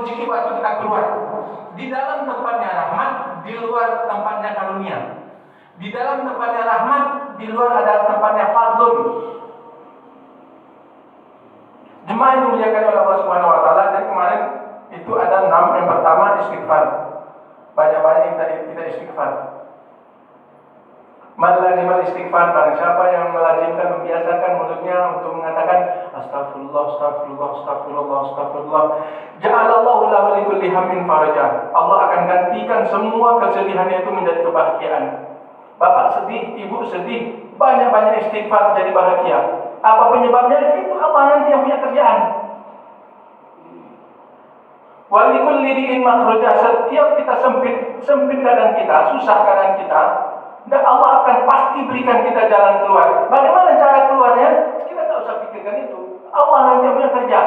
rezeki waktu kita keluar. Di dalam tempatnya rahmat, di luar tempatnya karunia. Di dalam tempatnya rahmat, di luar adalah tempatnya fadlun. Jemaah yang dimuliakan oleh Allah Subhanahu wa taala, dan kemarin itu ada 6. Yang pertama istighfar. Banyak-banyak kita istighfar. Man lazimal istighfar, barang siapa yang melazimkan, membiasakan mulutnya untuk mengatakan astagfirullah, astagfirullah, astagfirullah, astagfirullah, ja'alallahu lahu likulli hammin faraja. Allah akan gantikan semua kesedihannya itu menjadi kebahagiaan. Bapak sedih, ibu sedih, banyak-banyak istighfar jadi bahagia. Apa penyebabnya? Itu Allah nanti yang punya kerjaan. Walikulli diin makhraja. Setiap kita sempit keadaan kita, susah keadaan kita, dan Allah akan pasti berikan kita jalan keluar. Bagaimana cara keluarnya? Kita tak usah pikirkan itu. Allah nanti punya kerja.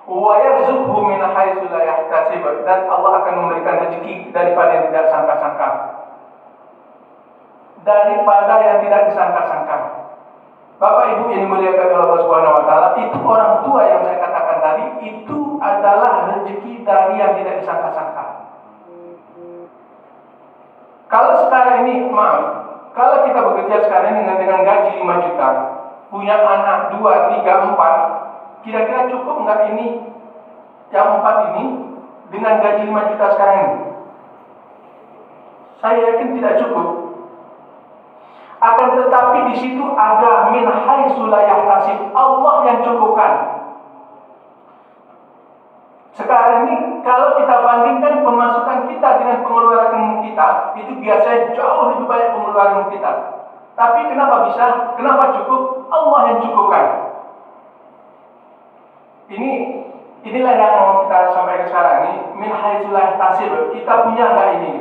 Wa yarzuqhu min haitsu la yahtasib, dan Allah akan memberikan rezeki daripada yang tidak sangka-sangka. Daripada yang tidak disangka-sangka. Bapak Ibu yang dimuliakan oleh Allah Subhanahu wa taala, itu orang tua yang saya katakan tadi, itu adalah rezeki dari yang tidak disangka-sangka. Kalau sekarang ini, kalau kita bekerja sekarang dengan gaji 5 juta, punya anak 2, 3, 4, kira-kira cukup nggak ini, yang 4 ini, dengan gaji 5 juta sekarang ini? Saya yakin tidak cukup. Akan tetapi di situ ada min haitsu la yahtasib, Allah yang cukupkan. Sekarang ini kalau kita bandingkan pemasukan kita dengan pengeluaran kita, itu biasanya jauh lebih banyak pengeluaran kita. Tapi kenapa bisa? Kenapa cukup? Allah yang cukupkan. Inilah yang mau kita sampaikan sekarang ini. Min haitsu la yahtasib. Kita punya enggak ini?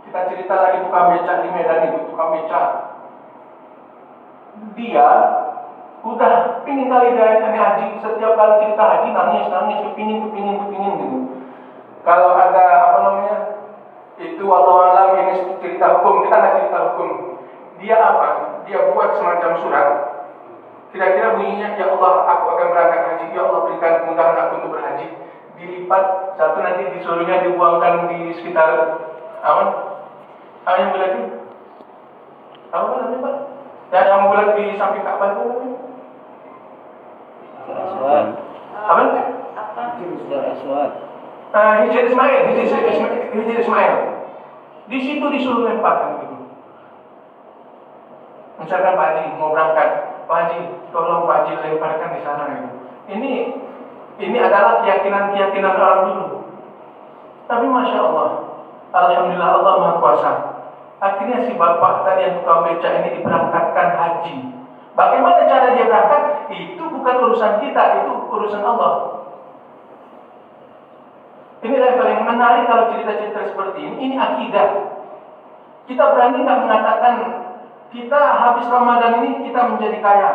Kita cerita lagi tukang becak di Medan itu, tukang becak. Dia udah pingin kali dia haji, setiap kali cerita haji nangis, kepingin gitu. Kalau ada itu wallahu alam, ini cerita hukum, kita nggak cerita hukum. Dia dia buat semacam surat. Kira-kira bunyinya, ya Allah, aku akan berangkat haji, ya Allah berikan kemudahan aku untuk berhaji. Dilipat satu, nanti disuruhnya dibuangkan di sekitar yang bulat itu. Apa namanya Pak? Yang bulat di samping Ka'bah itu namanya? Aswad. Apa? Aswad. Hijr Ismail. Di situ disuruh lemparkan gitu. Misalkan Pak Haji mau berangkat, Pak Haji, tolong Pak Haji lemparkan di sana gitu. Ini adalah keyakinan orang dulu. Tapi masya Allah, alhamdulillah Allah Maha Kuasa. Akhirnya si bapak tadi yang tukang becak ini diberangkatkan haji. Bagaimana cara dia berangkat? Itu bukan urusan kita, itu urusan Allah. Inilah yang paling menarik kalau cerita-cerita seperti ini. Ini akidah. Kita berani nggak mengatakan kita habis Ramadan ini kita menjadi kaya?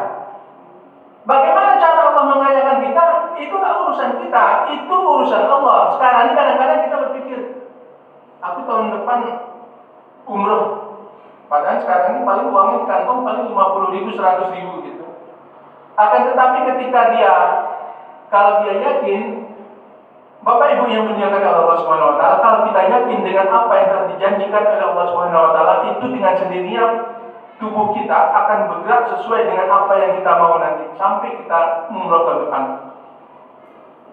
Bagaimana cara Allah mengayakan kita? Itu nggak urusan kita, itu urusan Allah. Sekarang ini kadang-kadang kita berpikir, aku tahun depan umroh. Padahal sekarang ini paling uangnya di kantong paling 50.000, 100.000 gitu. Akan tetapi ketika kalau dia yakin, Bapak Ibu yang muliakan oleh Allah Subhanahu wa taala, kalau kita yakin dengan apa yang telah dijanjikan oleh Allah Subhanahu wa taala, itu dengan sendirinya tubuh kita akan bergerak sesuai dengan apa yang kita mau nanti sampai kita umroh tahun depan.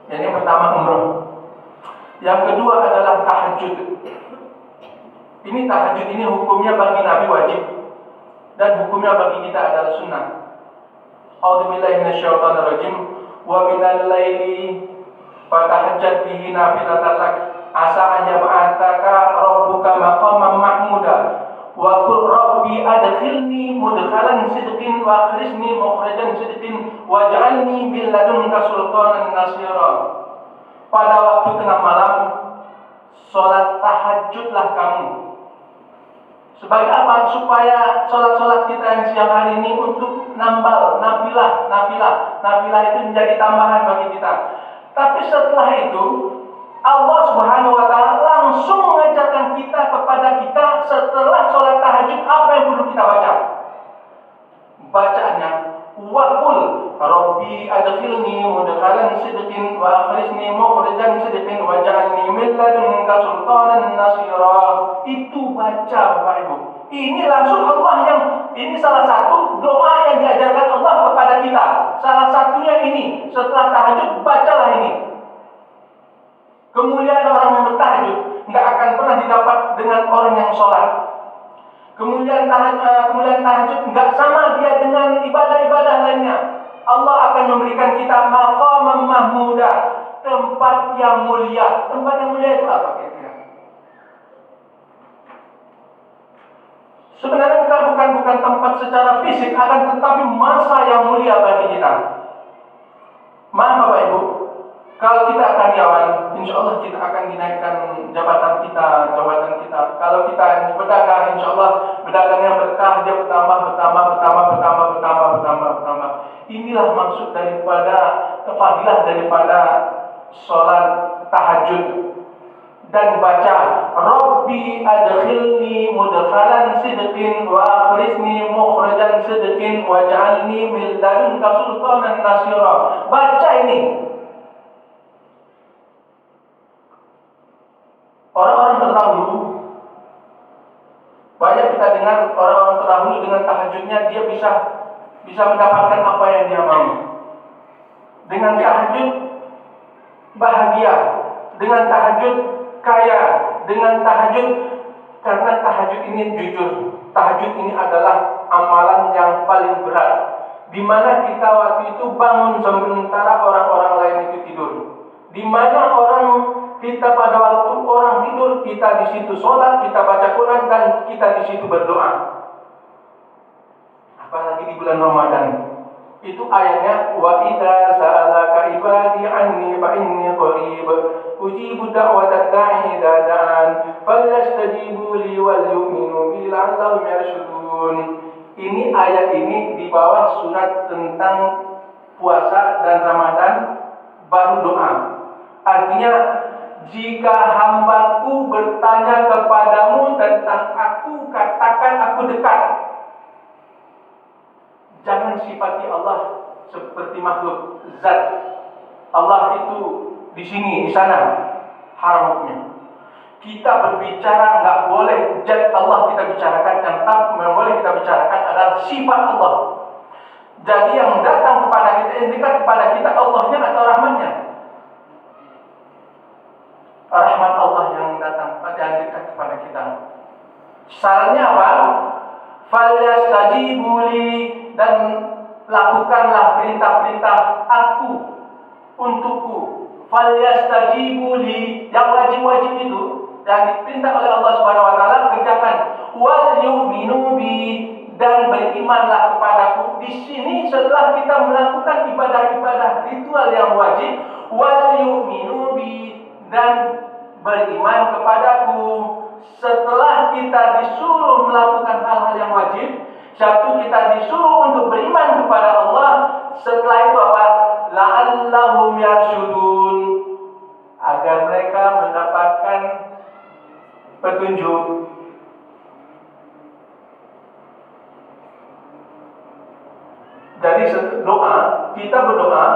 Yang pertama umroh. Yang kedua adalah tahajud. Ini tahajud ini hukumnya bagi Nabi wajib dan hukumnya bagi kita adalah sunnah. A'udzubillahi minasyaitonirrajim. Wa minal laili fatahajjat bihi nafilatan lak asa an yab'atsaka rabbuka maqaman mahmuda wa qul rabbi adkhilni mudkhalan sidqin wa akhrijni mukhrajan sidqin waj'alni bil ladunka sultanan nasira. Pada waktu tengah malam salat tahajudlah kamu. Sebagai apa? Supaya sholat-sholat kita yang siang hari ini untuk nambal, nafilah. Nafilah itu menjadi tambahan bagi kita. Tapi setelah itu, Allah Subhanahu wa taala langsung mengajarkan kita kepada kita setelah sholat tahajud apa yang perlu kita baca. Bacaannya, wa qul rabbi adkhilni mudkhalan sidqin sidqin wa akhrijni mukhrajan sidqin waj'alni min ladunka sultanan nasira. Itu baca Bapak Ibu. Ini langsung Allah yang, ini salah satu doa yang diajarkan Allah kepada kita. Salah satunya ini, setelah tahajud bacalah ini. Kemuliaan orang yang bertahajud nggak akan pernah didapat dengan orang yang sholat. Kemuliaan tahajud nggak sama dia dengan ibadah-ibadah lainnya. Allah akan memberikan kita maqaman mahmuda, tempat yang mulia. Tempat yang mulia itu apa kira-kira? Sebenarnya bukan tempat secara fisik, akan tetapi masa yang mulia bagi kita. Maaf Bapak Ibu, kalau kita karyawan, insya Allah kita akan dinaikkan jabatan kita. Kalau kita berdagang, insya Allah bedagangnya berkah, dia bertambah. Inilah maksud daripada fadilah daripada sholat tahajud dan baca Rabbi adkhilni mudkhalan sidqin wa akhrijni mukhrajan sidqin waj'alni min ladunka sultanan nasira. Baca ini. Orang-orang terdahulu, banyak kita dengar orang-orang terdahulu dengan tahajudnya dia bisa mendapatkan apa yang dia mau. Dengan tahajud bahagia, dengan tahajud kaya, dengan tahajud, karena tahajud ini jujur, tahajud ini adalah amalan yang paling berat, di mana kita waktu itu bangun sementara orang-orang lain itu tidur. Di mana kita pada waktu orang tidur, kita di situ sholat, kita baca Quran, dan kita di situ berdoa. Apalagi di bulan Ramadan. Itu ayatnya wa idza sa'alaka ibadi anni fa inni qarib ujibu da'watad da'i idza da'an falyastajibu li wal yu'minu bi la'allahum yarshudun. Ini ayat ini di bawah surat tentang puasa dan Ramadan baru doa. Artinya, jika hambaku bertanya kepadamu tentang aku, katakan aku dekat. Jangan sifati Allah seperti makhluk zat. Allah itu di sini, di sana, haram hukumnya. Kita berbicara nggak boleh zat Allah kita bicarakan, yang boleh kita bicarakan adalah sifat Allah. Jadi yang datang kepada kita, yang dekat kepada kita, Allahnya atau rahmatnya? Rahmat Allah yang datang, yang dekat kepada kita. Sarannya apa? Falyastajibu li, dan lakukanlah perintah-perintah aku untukku. Falyastajibu li, yang wajib-wajib itu yang diperintah oleh Allah Subhanahu wa taala kerjakan. Wal yu'minu bi, dan berimanlah kepadaku. Di sini setelah kita melakukan ibadah-ibadah ritual yang wajib, wal yu'minu bi, dan beriman kepadaku. Setelah kita disuruh melakukan hal-hal yang wajib, satu, kita disuruh untuk beriman kepada Allah. Setelah itu apa? La'allahum yarshudun, agar mereka mendapatkan petunjuk. Jadi doa, kita berdoa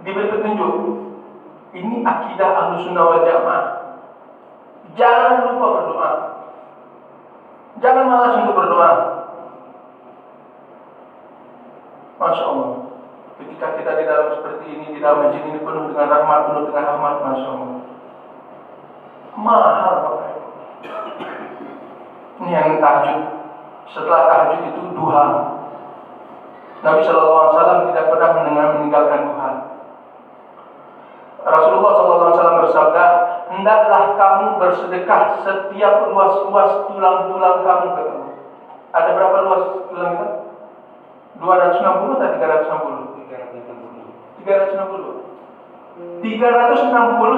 diberi petunjuk. Ini akidah Ahlussunnah wal Jamaah. Jangan lupa berdoa. Jangan malas untuk berdoa. Masya Allah. Ketika kita di dalam seperti ini, di dalam masjid ini penuh dengan rahmat, Masya Allah. Mahal Bapak Ibu. Ini yang tahajud. Setelah tahajud itu duha. Nabi SAW tidak pernah meninggalkan duha. Rasulullah SAW bersabda, hendaklah kamu bersedekah setiap ruas-ruas tulang-tulang kamu ketemu. Ada berapa ruas tulang kita? 260 atau 360? 360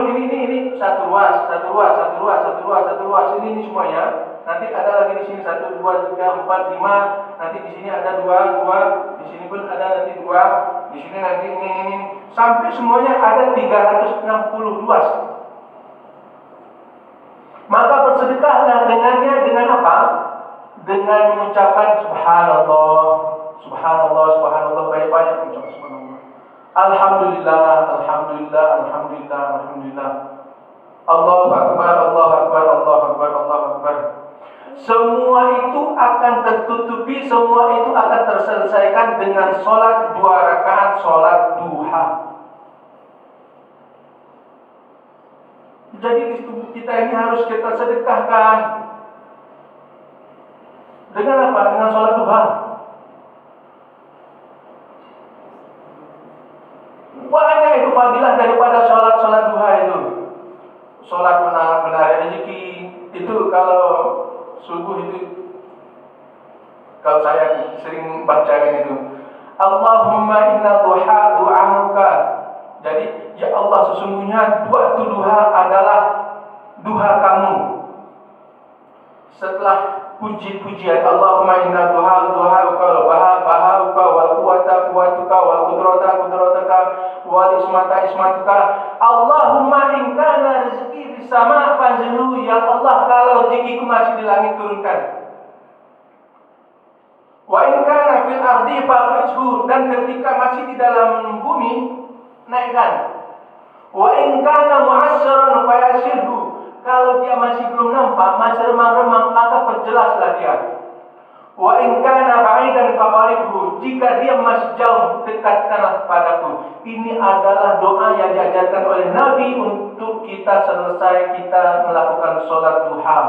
ini satu ruas ini semuanya. Nanti ada lagi di sini 1, 2, 3, 4, 5. Nanti di sini ada 2, di sini pun ada nanti 2, di sini nanti ini. Sampai semuanya ada 360 ruas. Maka bersedekahlah dengannya dengan apa? Dengan mengucapkan subhanallah, banyak-banyak mengucapkan subhanallah. Alhamdulillah, alhamdulillah, alhamdulillah, alhamdulillah. Allahu Akbar, Allahu Akbar, Allahu Akbar, Allahu Akbar. Semua itu akan tertutupi, semua itu akan terselesaikan dengan sholat 2 rakaat, sholat duha. Jadi di tubuh kita ini harus kita sedekahkan. Dengan apa? Dengan sholat duha. Banyak itu fadilah daripada sholat duha itu. Sholat menarik rezeki itu kalau subuh itu, kalau saya sering bacain itu, Allahumma inna du'amuka. Jadi ya Allah, sesungguhnya waktu duha adalah duha kamu. Setelah puji-pujian, Allahumma inna duha'uka baha'uka wal quwwata wal qudratuka wal ismatuka. Allahumma in kana rizqi fis sama' fanzilhu. Ya Allah, kalau rezekiku masih di langit, turunkan. Wa in kana fil ardi fakhrijhu. Dan ketika masih di dalam bumi, naikkan. Wa in kana mu'assyaran fayasirhu. Kalau dia masih belum nampak, masih remang-remang, maka perjelaslah dia. Wa in kana ba'idan faqaribhu. Jika dia masih jauh, dekatkanlah padaku. Ini adalah doa yang diajarkan oleh Nabi untuk kita selesai kita melakukan sholat duha.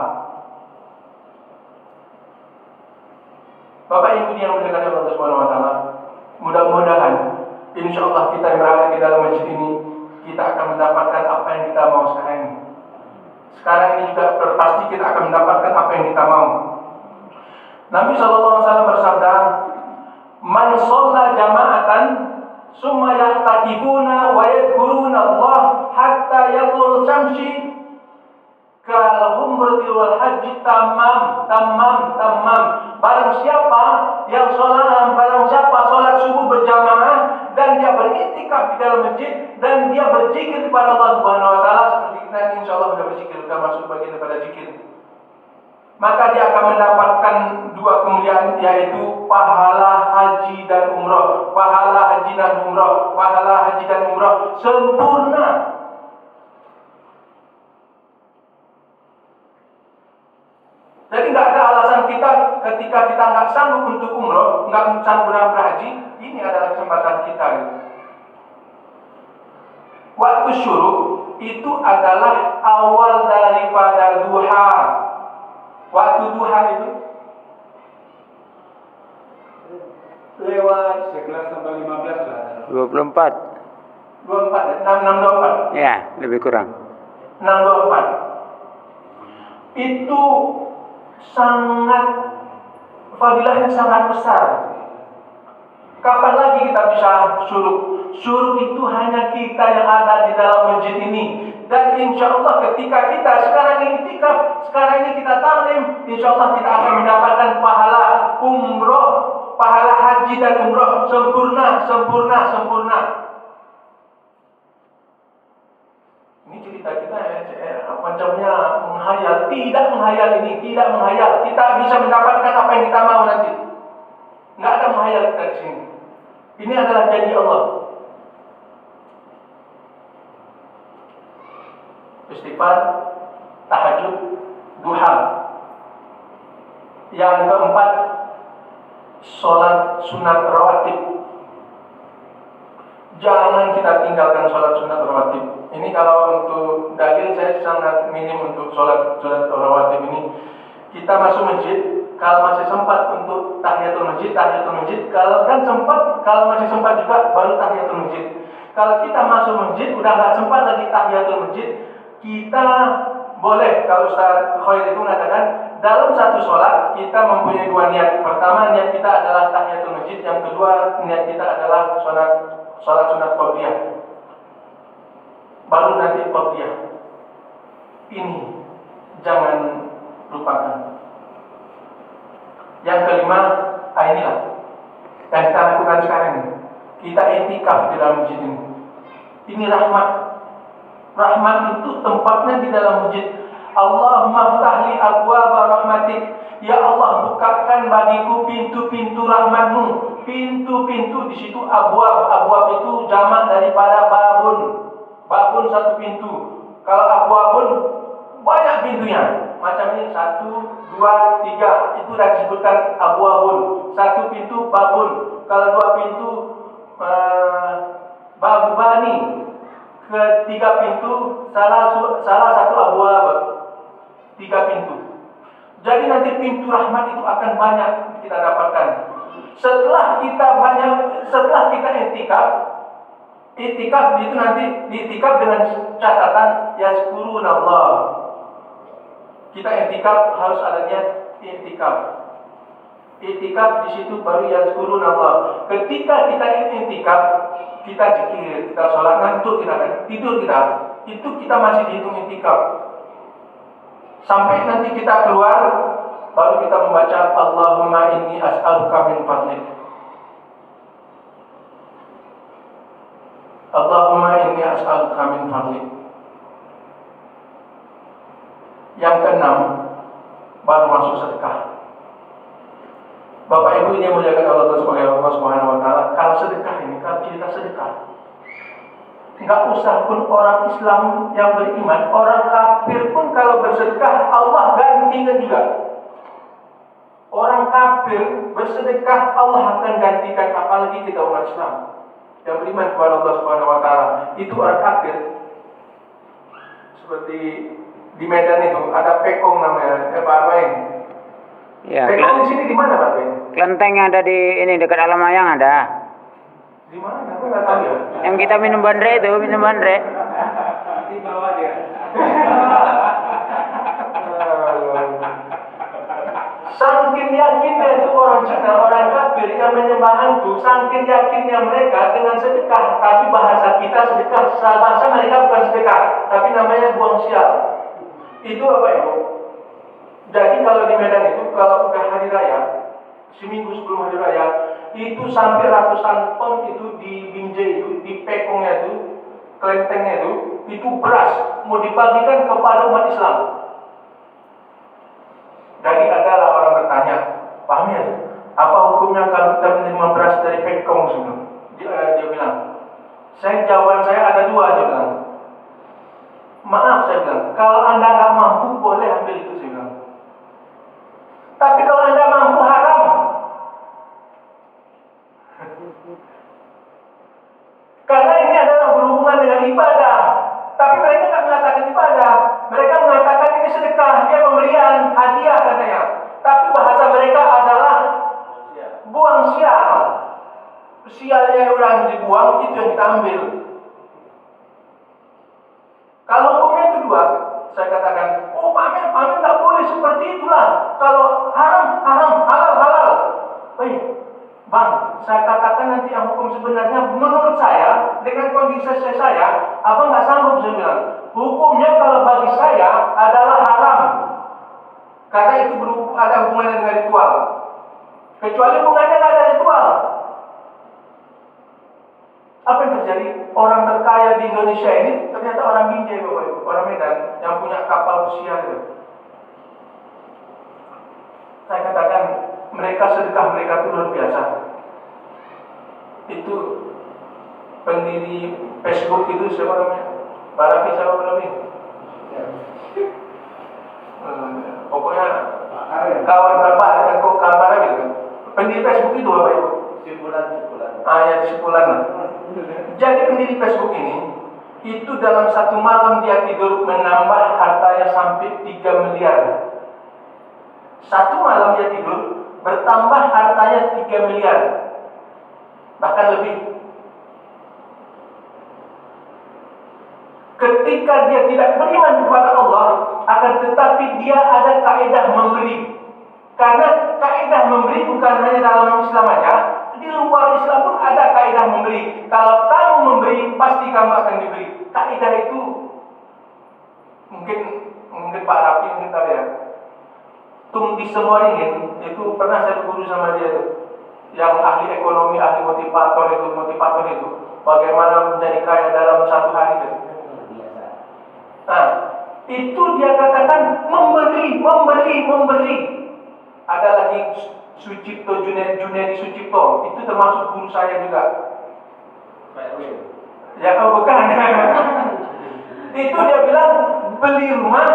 Bapak Ibu yang mendengar Allah Subhanahu wa taala, mudah-mudahan insyaallah kita yang berada di dalam masjid ini, kita akan mendapatkan apa yang kita mau sekarang ini. Sekarang ini juga pasti kita akan mendapatkan apa yang kita mau. Nabi SAW bersabda, Man sholla jama'atan summa ya'takifuna wa yadhkuruna Allah hatta yatlul syamsi kal umrati wal haji tamam. Barang siapa sholat subuh berjamaah dan dia beriktikaf di dalam masjid dan dia berzikir kepada Allah Subhanahu wa taala, seperti kita ini insyaallah sudah berzikir, sudah masuk bagian daripada zikir, maka dia akan mendapatkan 2 kemuliaan, yaitu pahala haji dan umrah. Pahala haji dan umrah sempurna. Jadi nggak ada alasan kita ketika kita nggak sanggup untuk umrah, nggak sanggup berhaji. Ini adalah kesempatan kita. Waktu syuruk itu adalah awal daripada duha. Waktu duha itu lewat 11 sampai 15 lah. 24. 24. Ya, lebih kurang. 624. Itu sangat fadilahnya sangat besar. Kapan lagi kita bisa syuruk? Syuruk itu hanya kita yang ada di dalam masjid ini. Dan insya Allah ketika kita sekarang ini iktikaf, sekarang ini kita taklim, insya Allah kita akan mendapatkan pahala umroh, pahala haji dan umroh sempurna. Ini cerita kita macamnya menghayal, tidak menghayal. Kita bisa mendapatkan apa yang kita mau nanti. Nggak ada menghayal kita di sini. Ini adalah janji Allah. Istighfar, tahajud, duha. Yang keempat, sholat sunat rawatib. Jangan kita tinggalkan sholat sunat rawatib. Ini kalau untuk dalil saya sangat minim untuk sholat rawatib ini. Kita masuk masjid, kalau masih sempat untuk tahiyatul masjid. Kalau masih sempat juga baru tahiyatul masjid. Kalau kita masuk masjid udah nggak sempat lagi tahiyatul masjid, kita boleh, kalau Ustaz Khair itu mengatakan dalam satu sholat kita mempunyai 2 niat. Pertama, niat kita adalah tahiyatul masjid. Yang kedua, niat kita adalah sholat sunat qabliyah. Baru nanti qabliyah. Ini jangan lupakan. Yang kelima, inilah yang kita lakukan sekarang ini. Kita i'tikaf di dalam masjid ini. Ini rahmat. Rahmat itu tempatnya di dalam masjid. Allahumma ftahli abwaaba rahmatik. Ya Allah, bukakan bagiku pintu-pintu rahmatmu. Pintu-pintu di situ abwab. Abwab itu jamak daripada babun. Babun satu pintu. Kalau abwabun banyak pintunya. Macam ini 1, 2, 3. Itu dah disebutkan abwabun. Satu pintu babun. Kalau 2 pintu babubani. Ketiga pintu salah satu abwab. 3 pintu. Jadi nanti pintu rahmat itu akan banyak kita dapatkan. Setelah kita itikaf itu nanti diitikaf dengan catatan yazkurun Allah. Kita itikaf harus adanya itikaf. Itikaf di situ baru yazkurun Allah. Ketika kita itikaf, kita zikir, kita sholat, ngantuk kita kan, tidur kita, itu kita masih dihitung itikaf. Sampai nanti kita keluar, baru kita membaca Allahumma inni as'aluka min fadlik. Allahumma inni as'aluka min fadlik. Yang keenam, baru masuk sedekah. Bapak Ibu ini muliakan Allah sebagai Allah Subhanahu wa taala. Kalau sedekah ini, kalau cerita sedekah, enggak usah pun orang Islam yang beriman, orang kafir pun kalau bersedekah Allah gantikan juga. Orang kafir bersedekah Allah akan gantikan, apalagi kita umat Islam yang beriman kepada Allah Subhanahu wa taala. Itu orang kafir. Seperti di Medan itu ada Pekong namanya, Pak Bain. Ya, Pekong di sini di mana Pak Bain? kelenteng yang ada di ini dekat Alamayang ada. Di mana? Aku nggak tahu ya. Yang kita minum bandre itu, minum bandre. Di bawah dia. Saking yakinnya itu orang Cina, orang kafir yang menyembah hantu, saking yakinnya mereka dengan sedekah, tapi bahasa kita sedekah, bahasa mereka bukan sedekah, tapi namanya buang sial. Itu apa Ibu? Jadi kalau di Medan itu, kalau udah hari raya, seminggu sebelum hari raya, itu sampai ratusan ton itu di Binjai itu, di Pekongnya itu, kelentengnya itu beras mau dibagikan kepada umat Islam. Jadi adalah orang bertanya, Pak Amir, apa hukumnya kalau kita menerima beras dari Pekong sebelum? Dia bilang, jawaban saya ada 2, dia bilang. Maaf, saya bilang, kalau Anda nggak mampu boleh ambil itu, saya bilang. Tapi kalau Anda mampu haram. Karena ini adalah berhubungan dengan ibadah. Tapi mereka tidak mengatakan ibadah. Mereka mengatakan ini sedekah, dia pemberian, hadiah katanya. Tapi bahasa mereka adalah buang sial. Sialnya orang dibuang, itu yang kita ambil. Kalau hukumnya itu 2, saya katakan, oh Pak Amir tak boleh seperti itulah. Kalau haram, halal. Baik, Bang, saya katakan nanti yang hukum sebenarnya menurut saya, dengan kondisi saya, Abang nggak sanggup, saya bilang. Hukumnya kalau bagi saya adalah haram. Karena itu ada hubungannya dengan ritual. Kecuali hubungannya nggak ada ritual. Apa yang terjadi? Orang terkaya di Indonesia ini ternyata orang Binjai, Bapak Ibu, orang Medan yang punya kapal pesiar itu. Saya katakan mereka sedekah mereka itu luar biasa. Itu pendiri Facebook itu siapa namanya? Pak Raffi siapa namanya? Pokoknya kawan Bapak dengan kawan Pak Raffi kan. Pendiri Facebook itu Bapak Ibu. Simpulan. Ya simpulan. Jadi pendiri Facebook ini itu dalam satu malam dia tidur menambah hartanya sampai 3 miliar. Satu malam dia tidur bertambah hartanya 3 miliar. Bahkan lebih. Ketika dia tidak beriman kepada Allah, akan tetapi dia ada kaidah memberi. Karena kaidah memberi bukan hanya dalam Islam aja, di luar Islam pun ada kaidah memberi. Kalau kamu memberi, pasti kamu akan diberi. Kaidah itu mungkin Pak Raffi mungkin tahu ya. Tung di semua ringin itu pernah saya guru sama dia tuh, yang ahli ekonomi, ahli motivator itu, bagaimana menjadi kaya dalam 1 hari itu. Nah, Itu dia katakan memberi, memberi, memberi. Ada lagi Sucipto, Junedi Sucipto, itu termasuk guru saya juga. Ya, oh bukan. Itu dia bilang beli rumah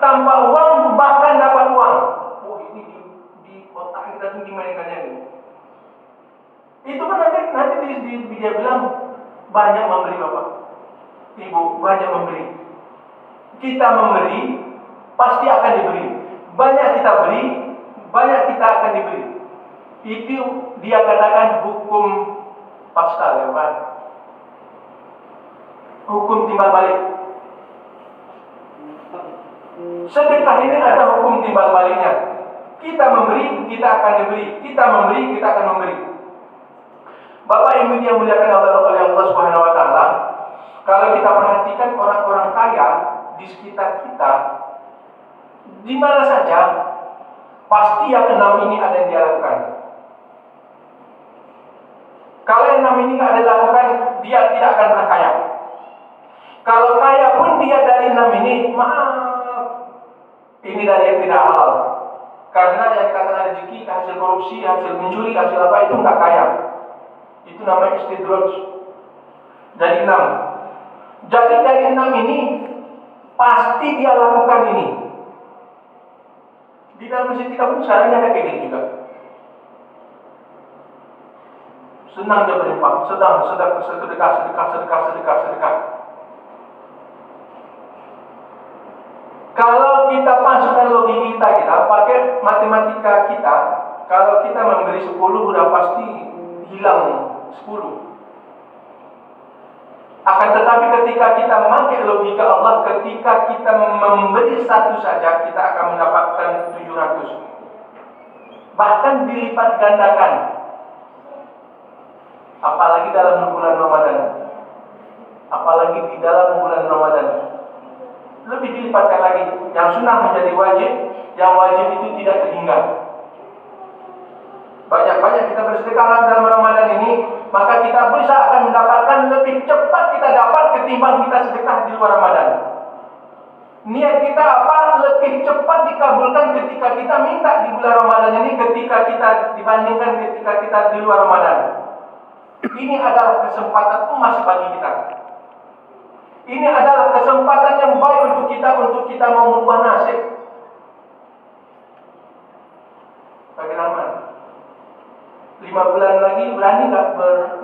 tanpa uang bahkan dapat uang. Oh ini di otak kita tuh dimainkannya ini. Itu kan nanti dia bilang banyak memberi bapak, ibu banyak memberi. Kita memberi pasti akan diberi. Banyak kita beri, banyak kita akan diberi. Itu dia katakan hukum Pascal ya Pak. Hukum timbal balik. Sedekah ini ada hukum timbal baliknya. Kita memberi, kita akan diberi. Kita memberi, kita akan memberi. Bapak Ibu yang muliakan oleh Allah Subhanahu wa taala, kalau kita perhatikan orang-orang kaya di sekitar kita, di mana saja pasti yang 6 ini ada yang dia lakukan. Kalau yang 6 ini tidak ada lakukan, dia tidak akan pernah kaya. Kalau kaya pun dia dari 6 ini, maaf, ini dari yang tidak halal. Karena yang dikatakan rezeki, hasil korupsi, hasil mencuri, hasil apa itu nggak kaya. Itu namanya istidraj. Dari 6. Jadi dari 6 ini pasti dia lakukan ini. Di dalam masjid kita pun sekarang ada kayak gini juga. Senang dia berinfak, sedang sedekah. Kalau kita masukkan logika kita, pakai matematika kita, kalau kita memberi 10 udah pasti hilang 10. Akan tetapi ketika kita memakai logika Allah, ketika kita memberi 1 saja, kita akan mendapatkan 700. Bahkan dilipat gandakan. Apalagi dalam bulan Ramadan. Apalagi di dalam bulan Ramadan. Lebih dilipatkan lagi. Yang sunnah menjadi wajib, yang wajib itu tidak terhingga. Banyak-banyak kita bersedekah dalam Ramadan ini, maka kita bisa akan mendapatkan lebih cepat kita dapat ketimbang kita sedekah di luar Ramadan. Niat kita apa? Lebih cepat dikabulkan ketika kita minta di bulan Ramadan ini ketika kita dibandingkan ketika kita di luar Ramadan. Ini adalah kesempatan emas bagi kita. Ini adalah kesempatan yang baik untuk kita mau merubah nasib. Bagi Rahman, 5 bulan lagi berani nggak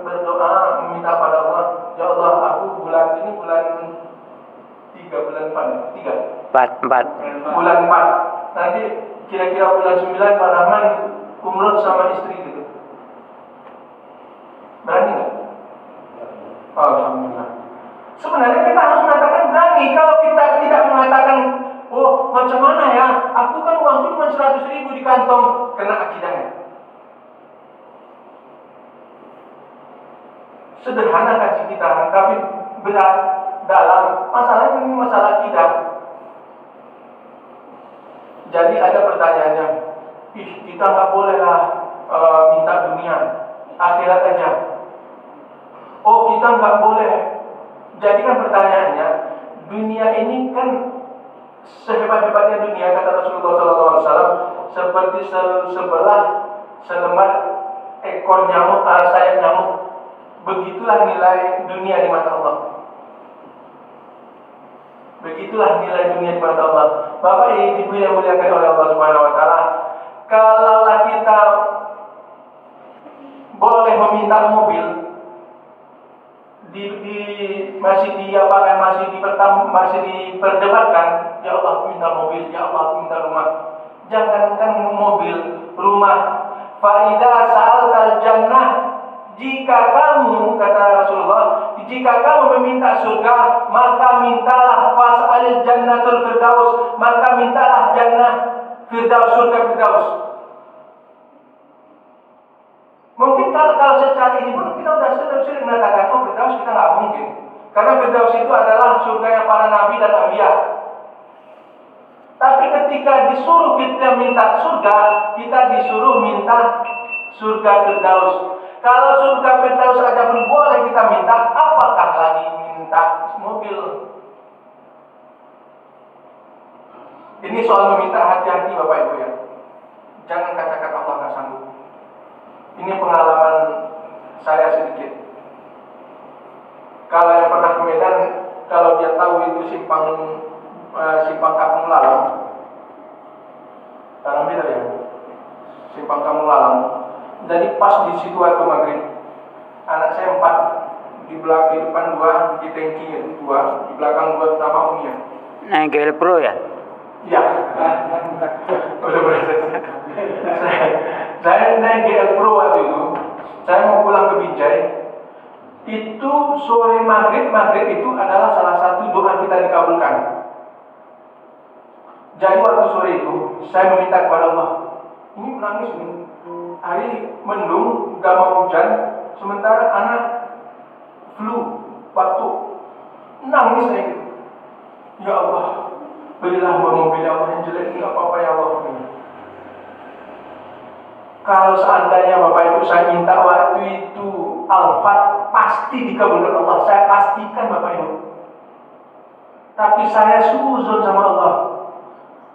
berdoa meminta pada Allah, ya Allah aku bulan ini bulan 3 bulan 4 bulan 4 nanti kira-kira bulan 9 Pak Rahman umroh sama istri gitu. Berani nggak? Alhamdulillah. Sebenarnya kita harus mengatakan berani. Kalau kita tidak mengatakan, oh macam mana ya, aku kan uangku cuma 100.000 di kantong, kena akidahnya. Sederhana kaji kita, tapi berat dalam masalah ini, masalah akidah. Jadi ada pertanyaannya, kita nggak bolehlah minta dunia, akhirat aja. Oh kita nggak boleh. Jadi kan pertanyaannya, dunia ini kan sehebat-hebatnya dunia kata Rasulullah SAW seperti selembar ekor nyamuk, sayap nyamuk. Begitulah nilai dunia di mata Allah. Begitulah nilai dunia di mata Allah. Bapak Ibu yang muliakan oleh Allah Subhanahu Wa Taala, kalaulah kita boleh meminta mobil, masih diperdebatkan, ya Allah minta mobil, ya Allah minta rumah. Jangankan mobil, rumah. Faida sa'altal jannah, jika kamu, kata Rasulullah, jika kamu meminta surga, maka mintalah fas'alil jannatul firdaus, maka mintalah jannah firdaus, surga firdaus. Mungkin kalau secara ini pun kita sudah sering mengatakan, oh firdaus kita nggak mungkin, karena firdaus itu adalah surganya para nabi dan anbiya. Tapi ketika disuruh kita minta surga, kita disuruh minta surga firdaus. Kalau surga firdaus saja pun boleh kita minta, apakah lagi minta mobil? Ini soal meminta, hati-hati Bapak Ibu ya. Jangan katakan Allah nggak sanggup. Ini pengalaman saya sedikit. Kalau yang pernah ke Medan, kalau dia tahu itu simpang Kampung Lalang, Tanah Beda ya, simpang Kampung Lalang. Jadi pas di situ waktu maghrib, anak saya 4, di depan 2, di tangki 2, di belakang 2 nama umumnya. Nah, GL Pro ya? Ya, udah berasa. Saya naik GL Pro waktu itu. Saya mau pulang ke Binjai. Itu sore maghrib itu adalah salah satu doa kita dikabulkan. Jadi waktu sore itu saya meminta kepada Allah. Ini menangis ini. Hari mendung, udah mau hujan. Sementara anak flu, batuk, nangis saya gitu. Ya Allah, berilah mobil Allah yang jelek ini apa-apa ya Allah. Kalau seandainya Bapak Ibu saya minta waktu itu Al-Fat, pasti dikabulkan Allah. Saya pastikan Bapak Ibu. Tapi saya suzon sama Allah.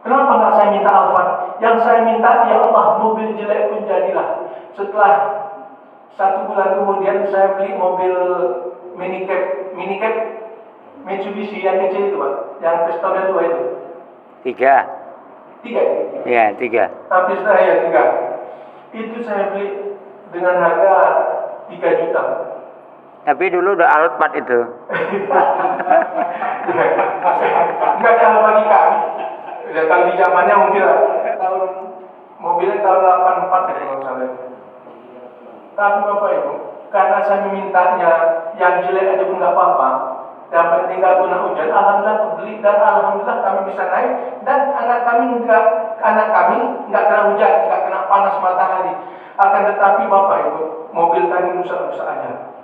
Kenapa nggak saya minta Al-Fat? Yang saya minta, ya Allah, mobil jelek pun jadilah. Setelah 1 bulan kemudian saya beli mobil minicab Mitsubishi yang kecil itu Pak, yang pistonnya 2 itu. 3. 3? Ya, 3. Habis saya 3. Itu saya beli dengan harga 3 juta. Tapi dulu udah Alphard itu. Enggak kalau bagi kami. Ya kalau di zamannya mungkin lah. Mobilnya tahun 84 ya kalau salah. Tapi Bapak Ibu, karena saya memintanya yang jelek aja pun nggak apa-apa. Yang penting nggak kena hujan, alhamdulillah terbeli dan alhamdulillah kami bisa naik dan anak kami nggak kena hujan, nggak kena panas matahari. Akan tetapi Bapak Ibu, mobil tadi rusak aja.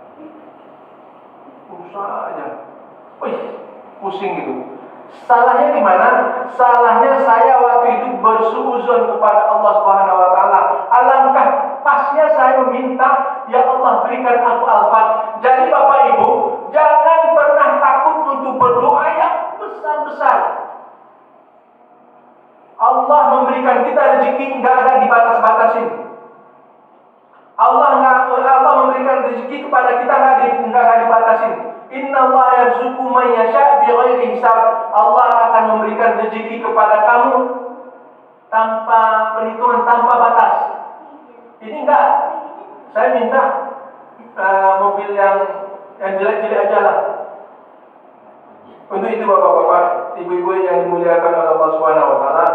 Wih, pusing gitu. Salahnya di mana? Salahnya saya waktu itu bersuuzon kepada Allah Subhanahu wa taala. Alangkah pasnya saya meminta, ya Allah berikan aku Al-Fat. Jadi Bapak Ibu, jangan pernah takut untuk berdoa yang besar-besar. Allah memberikan kita rezeki enggak ada dibatas-batasin. Allah memberikan rezeki kepada kita enggak dibatasin. Innallaha yarzuqu man yasha' bighairi hisab. Allah akan memberikan rezeki kepada kamu tanpa perhitungan, tanpa batas. Ini enggak. Saya minta mobil yang jelek-jelek aja lah. Untuk itu Bapak-bapak, Ibu-ibu yang dimuliakan oleh Allah Subhanahu wa taala,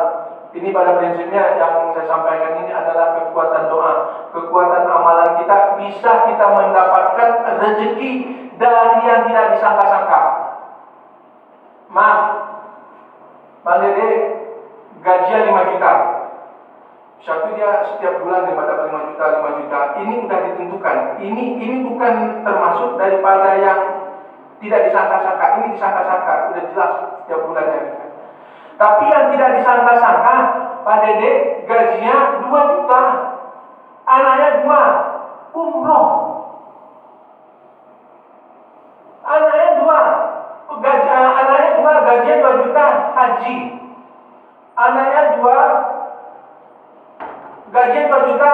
ini pada prinsipnya yang saya sampaikan ini adalah kekuatan doa, kekuatan amalan kita, bisa kita mendapatkan rezeki dari yang tidak disangka-sangka. Maaf, Bang Dede gajian 5 juta. Satu dia setiap bulan dapat 5 juta. Ini sudah ditentukan. Ini bukan termasuk daripada yang tidak disangka-sangka. Ini disangka-sangka, sudah jelas setiap bulannya. Tapi yang tidak disangka-sangka, Pak Dede gajinya 2 juta. Anaknya 2, umroh. Anaknya 2, gajinya 2 juta, haji. Anaknya 2, gajinya 2 juta,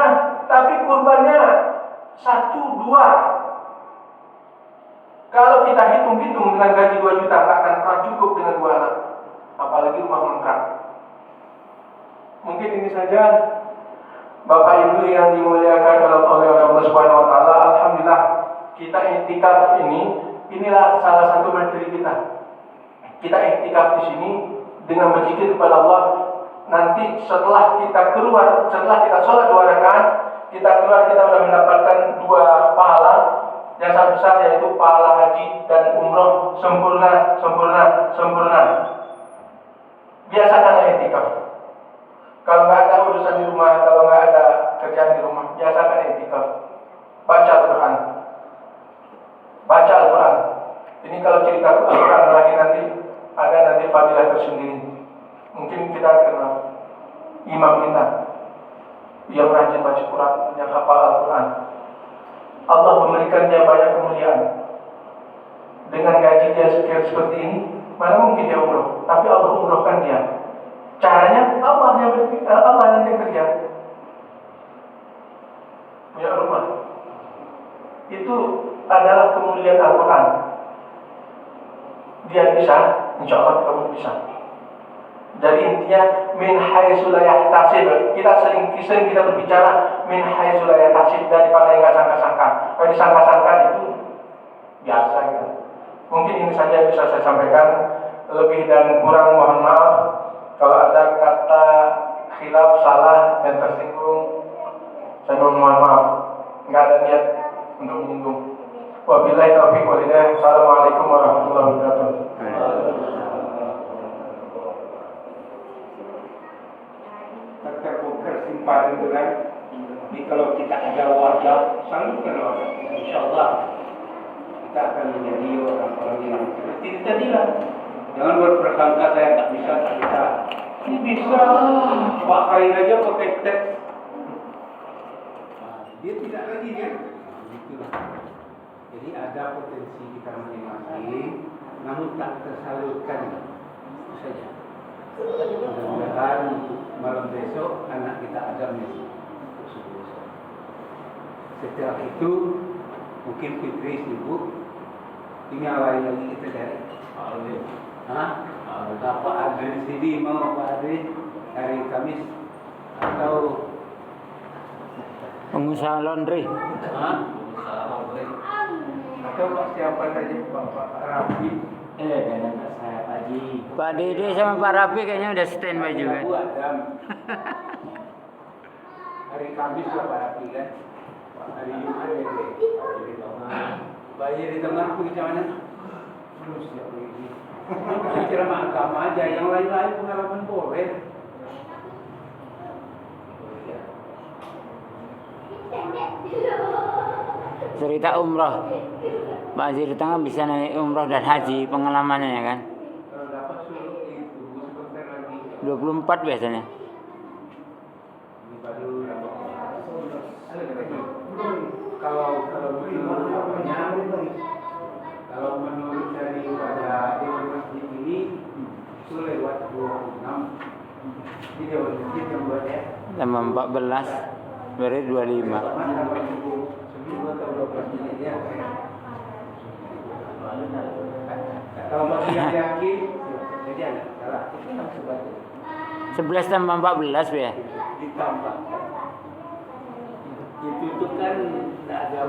tapi kurbannya 1-2. Kalau kita hitung-hitung dengan gaji 2 juta, nggak akan pernah cukup dengan 2 anak. Apalagi rumah kontrak. Mungkin ini saja Bapak Ibu yang dimuliakan oleh Allah Subhanahu wa taala. Alhamdulillah kita iktikaf inilah salah satu materi kita. Kita iktikaf di sini dengan berzikir kepada Allah. Nanti setelah kita sholat 2 rakaat, kita sudah mendapatkan 2 pahala. Yang sangat besar yaitu pahala haji dan umroh sempurna. Biasakan iktikaf. Kalau nggak ada urusan di rumah, kalau nggak ada kerjaan di rumah, biasakan iktikaf. Baca Al-Quran. Ini kalau cerita Al-Quran lagi nanti fadilah tersendiri. Mungkin kita kenal imam kita yang rajin baca Quran, yang hafal Al-Quran. Allah memberikan dia banyak kemuliaan. Dengan gaji dia seperti ini, mana mungkin dia umroh? Tapi Allah umrohkan dia. itu adalah kemuliaan Al-Quran. Dia bisa, insya Allah kita pun bisa. Jadi intinya min haitsu la yahtasib. Kita sering kita berbicara min haitsu la yahtasib, daripada yang nggak sangka-sangka. Kalau disangka-sangka itu biasa gitu. Mungkin ini saja yang bisa saya sampaikan. Lebih dan kurang mohon maaf. Kalau ada kata khilaf, salah, dan tersinggung, saya mohon maaf. Nggak ada niat untuk menyinggung. Wabillahi taufiq wal hidayah. Assalamualaikum warahmatullahi wabarakatuh. Terbongkar simpanan gerak. Jadi kalau kita ada warga, salurkan warga. Insya Allah kita akan menjadi orang-orang yang seperti itu tadilah. Jangan berprasangka saya tak bisa. Ini bisa. Pak Khair aja pakai teks. Dia tidak lagi kan? Begitulah. Jadi ada potensi kita masing-masing, namun tak tersalurkan. Itu saja. Mudah-mudahan malam besok anak kita ada misi. Setelah itu mungkin Fitri sibuk, tinggal lain lagi kita cari. Pak Adri sini mau Pak Adri hari Kamis atau Pengusaha laundry. atau Pak siapa saja Pak Rafi. Dan saya Pak Haji. Pak Dede sama Pak Rafi kayaknya udah standby juga. Abu Adam. Hari Kamis lah Pak Rafi kan. Hari Jumat ya Pak Haji di tengah pergi ke mana? Terus ya pergi. Kira agama aja, yang lain-lain pengalaman boleh. Cerita umroh. Pak Haji di tengah bisa naik umroh dan haji pengalamannya ya kan. Kalau dapat suruh itu sebentar lagi. 24 biasanya. Ini baru dapat. Kalau menurut apanya, kalau menurut daripada Dewan Masjid ini itu lewat 26. Ini Dewan Masjid yang buat ya. Tambah 14 berarti 25. Seminggu atau 12 menit ya. Kalau masih yakin, jadi ada salah. Ini langsung baca. 11 tambah 14 ya. Ditambah. Itu kan tidak ada